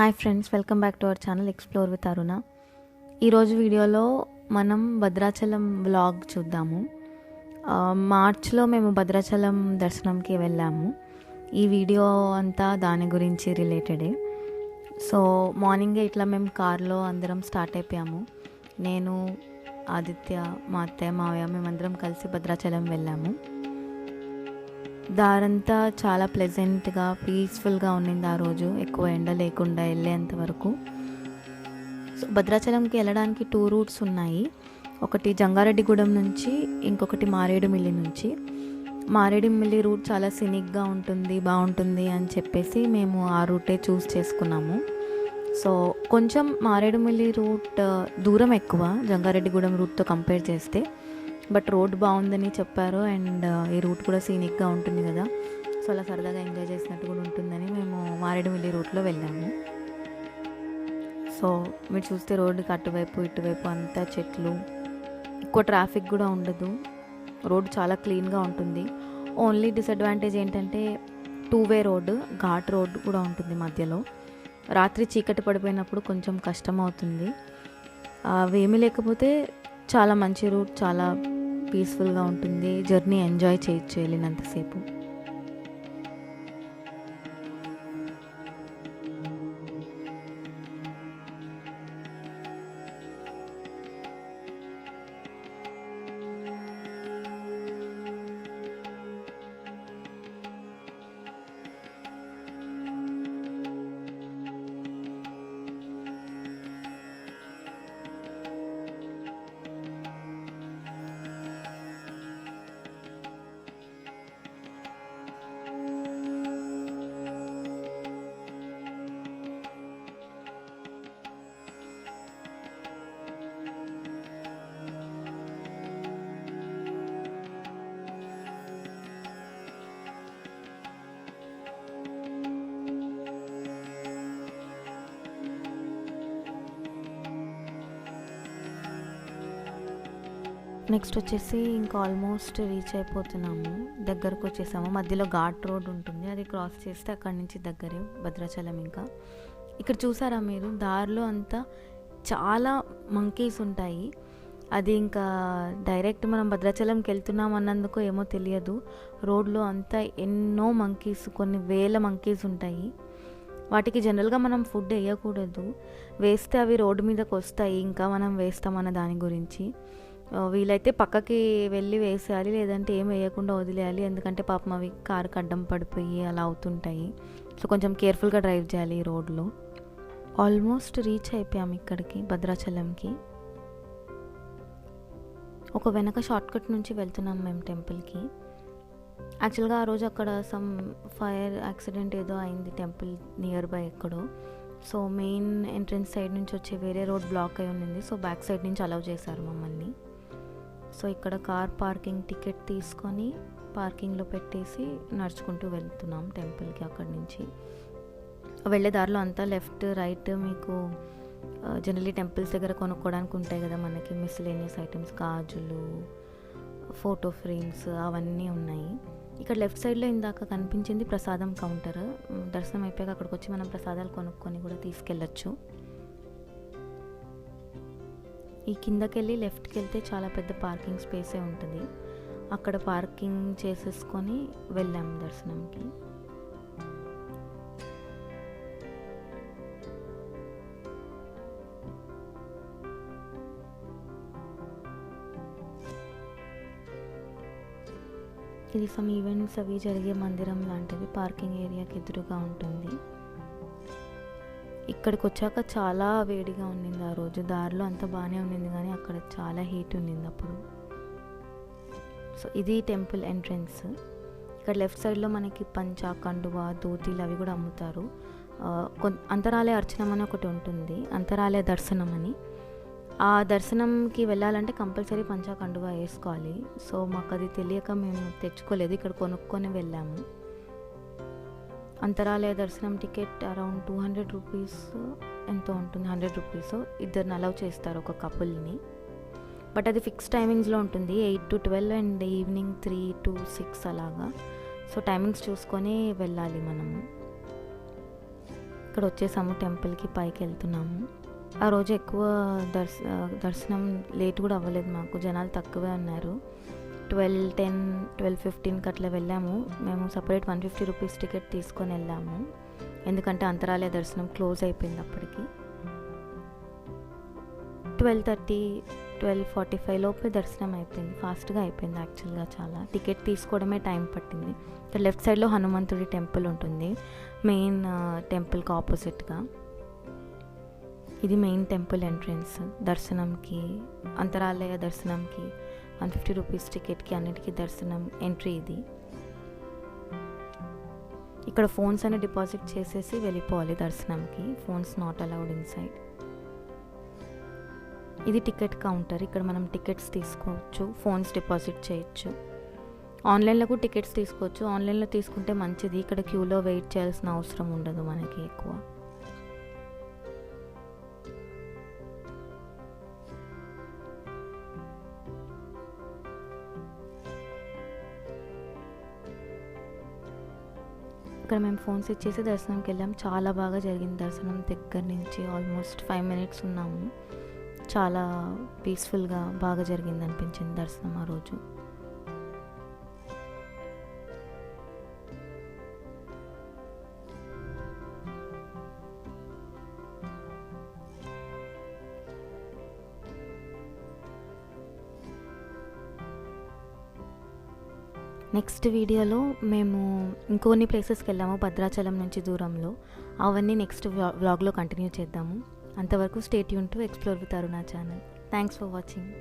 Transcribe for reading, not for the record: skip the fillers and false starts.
Hi friends, welcome back to our channel explore with Aruna. ఈరోజు వీడియోలో మనం భద్రాచలం వ్లాగ్ చూద్దాము. మార్చ్లో మేము భద్రాచలం దర్శనంకి వెళ్ళాము. ఈ వీడియో అంతా దాని గురించి రిలేటెడే. సో మార్నింగే ఇట్లా మేము కార్లో అందరం స్టార్ట్ అయిపోయాము. నేను, ఆదిత్య, మా అత్తయ్య, మావయ్య మేమందరం కలిసి భద్రాచలం వెళ్ళాము. దారంతా చాలా ప్లెజెంట్గా, పీస్ఫుల్గా ఉండింది ఆ రోజు. ఎక్కువ ఎండ లేకుండా వెళ్ళేంత వరకు. సో భద్రాచలంకి వెళ్ళడానికి 2 రూట్స్ ఉన్నాయి. ఒకటి జంగారెడ్డిగూడెం నుంచి, ఇంకొకటి మారేడుమిల్లి నుంచి. మారేడుమిల్లి రూట్ చాలా సినిక్గా ఉంటుంది, బాగుంటుంది అని చెప్పేసి మేము ఆ రూటే చూస్ చేసుకున్నాము. సో కొంచెం మారేడుమిల్లి రూట్ దూరం ఎక్కువ జంగారెడ్డిగూడెం రూట్తో కంపేర్ చేస్తే, బట్ రోడ్ బాగుందని చెప్పారు. అండ్ ఈ రూట్ కూడా సీనిక్గా ఉంటుంది కదా, సో అలా సరదాగా ఎంజాయ్ చేసినట్టు కూడా ఉంటుందని మేము మారేడుమిల్లి రూట్లో వెళ్ళాము. సో మీరు చూస్తే రోడ్డుకి అటువైపు ఇటువైపు అంతా చెట్లు, ఎక్కువ ట్రాఫిక్ కూడా ఉండదు. రోడ్ చాలా క్లీన్గా ఉంటుంది. ఓన్లీ డిసడ్వాంటేజ్ ఏంటంటే 2-వే రోడ్డు, ఘాట్ రోడ్ కూడా ఉంటుంది మధ్యలో. రాత్రి చీకటి పడిపోయినప్పుడు కొంచెం కష్టం అవుతుంది. అవేమీ లేకపోతే చాలా మంచి రూట్, చాలా పీస్ఫుల్గా ఉంటుంది. జర్నీ ఎంజాయ్ చేయొచ్చు వెళ్ళినంతసేపు. నెక్స్ట్ వచ్చేసి ఇంకా ఆల్మోస్ట్ రీచ్ అయిపోతున్నాము, దగ్గరకు వచ్చేసాము. మధ్యలో ఘాట్ రోడ్ ఉంటుంది, అది క్రాస్ చేస్తే అక్కడి నుంచి దగ్గరే భద్రాచలం. ఇంకా ఇక్కడ చూసారా మీరు, దారిలో అంతా చాలా మంకీస్ ఉంటాయి. అది ఇంకా డైరెక్ట్ మనం భద్రాచలంకి వెళ్తున్నాం అన్నందుకు ఏమో తెలియదు, రోడ్లో అంతా ఎన్నో మంకీస్, కొన్ని వేల మంకీస్ ఉంటాయి. వాటికి జనరల్గా మనం ఫుడ్ వేయకూడదు, వేస్తే అవి రోడ్డు మీదకి వస్తాయి, ఇంకా మనం వేస్తామన్న దాని గురించి. వీలైతే పక్కకి వెళ్ళి వేసేయాలి, లేదంటే ఏం వేయకుండా వదిలేయాలి. ఎందుకంటే పాపం అవి కారుకి అడ్డం పడిపోయి అలా అవుతుంటాయి. సో కొంచెం కేర్ఫుల్గా డ్రైవ్ చేయాలి ఈ రోడ్లో. ఆల్మోస్ట్ రీచ్ అయిపోయాము ఇక్కడికి, భద్రాచలంకి. ఒక వెనక షార్ట్కట్ నుంచి వెళ్తున్నాం మేము టెంపుల్కి. యాక్చువల్గా ఆ రోజు అక్కడ సమ్ ఫైర్ యాక్సిడెంట్ ఏదో అయింది టెంపుల్ నియర్ బై ఎక్కడో. సో మెయిన్ ఎంట్రన్స్ సైడ్ నుంచి వచ్చే వేరే రోడ్ బ్లాక్ అయి ఉండింది. సో బ్యాక్ సైడ్ నుంచి అలౌ చేశారు మమ్మల్ని. సో ఇక్కడ కార్ పార్కింగ్ టికెట్ తీసుకొని పార్కింగ్లో పెట్టేసి నడుచుకుంటూ వెళ్తున్నాం టెంపుల్కి. అక్కడి నుంచి వెళ్ళే దారిలో అంతా లెఫ్ట్ రైట్ మీకు జనరలీ టెంపుల్స్ దగ్గర కొనుక్కోవడానికి ఉంటాయి కదా మనకి మిస్లేనియస్ ఐటమ్స్, గాజులు, ఫోటో ఫ్రేమ్స్, అవన్నీ ఉన్నాయి. ఇక్కడ లెఫ్ట్ సైడ్లో ఇందాక కనిపించింది ప్రసాదం కౌంటర్. దర్శనం అయిపోయాక అక్కడికి వచ్చి మనం ప్రసాదాలు కొనుక్కొని కూడా తీసుకెళ్ళచ్చు. ఈ కిందకి వెళ్ళి లెఫ్ట్కి వెళ్తే చాలా పెద్ద పార్కింగ్ స్పేసే ఉంటుంది. అక్కడ పార్కింగ్ చేసేసుకొని వెళ్ళాము దర్శనంకి. ఇది సమ్ ఈవెంట్స్ అవి జరిగే మందిరం లాంటిది, పార్కింగ్ ఏరియాకి ఎదురుగా ఉంటుంది. ఇక్కడికి వచ్చాక చాలా వేడిగా ఉండింది ఆ రోజు. దారిలో అంతా బాగానే ఉండింది కానీ అక్కడ చాలా హీట్ ఉండింది అప్పుడు. సో ఇది టెంపుల్ ఎంట్రన్స్. ఇక్కడ లెఫ్ట్ సైడ్లో మనకి పంచా, కండువా, ధోతీలు అవి కూడా అమ్ముతారు. అంతరాలయ అర్చనం అని ఒకటి ఉంటుంది, అంతరాలయ దర్శనం అని. ఆ దర్శనంకి వెళ్ళాలంటే కంపల్సరీ పంచా, కండువా వేసుకోవాలి. సో మాకు అది తెలియక మేము తెచ్చుకోలేదు, ఇక్కడ కొనుక్కొని వెళ్ళాము. అంతరాలయ దర్శనం టికెట్ అరౌండ్ 200 రూపీస్ ఎంతో ఉంటుంది, 100 రూపీస్. ఇద్దరిని అలౌ చేస్తారు ఒక కపుల్ని. బట్ అది ఫిక్స్ టైమింగ్స్లో ఉంటుంది, 8 to 12 అండ్ ఈవినింగ్ 3 to 6 అలాగా. సో టైమింగ్స్ చూసుకొని వెళ్ళాలి మనము. ఇక్కడ వచ్చేసాము, టెంపుల్కి పైకి వెళ్తున్నాము. ఆ రోజు ఎక్కువ దర్శనం లేట్ కూడా అవ్వలేదు, మాకు జనాలు తక్కువే ఉన్నారు. 12:10, 12:15కి అట్లా వెళ్ళాము. మేము సపరేట్ 150 రూపీస్ టికెట్ తీసుకొని వెళ్ళాము, ఎందుకంటే అంతరాలయ దర్శనం క్లోజ్ అయిపోయింది అప్పటికి. 12:30, 12:45 లోపే దర్శనం అయిపోయింది, ఫాస్ట్గా అయిపోయింది యాక్చువల్గా. చాలా టికెట్ తీసుకోవడమే టైం పట్టింది. ఇక్కడ లెఫ్ట్ సైడ్లో హనుమంతుడి టెంపుల్ ఉంటుంది, మెయిన్ టెంపుల్కి ఆపోజిట్గా. ఇది మెయిన్ టెంపుల్ ఎంట్రన్స్. దర్శనంకి, అంతరాలయ దర్శనంకి 150 రూపీస్ టికెట్కి, అన్నిటికీ దర్శనం ఎంట్రీ ఇది. ఇక్కడ ఫోన్స్ అని డిపాజిట్ చేసేసి వెళ్ళిపోవాలి దర్శనంకి. Phones not allowed inside. ఇది టికెట్ కౌంటర్. ఇక్కడ మనం టికెట్స్ తీసుకోవచ్చు, ఫోన్స్ డిపాజిట్ చేయొచ్చు. ఆన్లైన్లో కూడా టికెట్స్ తీసుకోవచ్చు. ఆన్లైన్లో తీసుకుంటే మంచిది, ఇక్కడ క్యూలో వెయిట్ చేయాల్సిన అవసరం ఉండదు మనకి ఎక్కువ. ఇక్కడ మేము ఫోన్స్ ఇచ్చేసి దర్శనంకి వెళ్ళాం. చాలా బాగా జరిగింది దర్శనం. దగ్గర నుంచి ఆల్మోస్ట్ 5 minutes ఉన్నాము. చాలా పీస్ఫుల్గా బాగా జరిగింది అనిపించింది దర్శనం ఆ రోజు. నెక్స్ట్ వీడియోలో మేము ఇంకొన్ని ప్లేసెస్కి వెళ్ళాము భద్రాచలం నుంచి దూరంలో. అవన్నీ నెక్స్ట్ వ్లాగ్లో కంటిన్యూ చేద్దాము. అంతవరకు stay tune to explore with Aruna channel. Thanks for watching.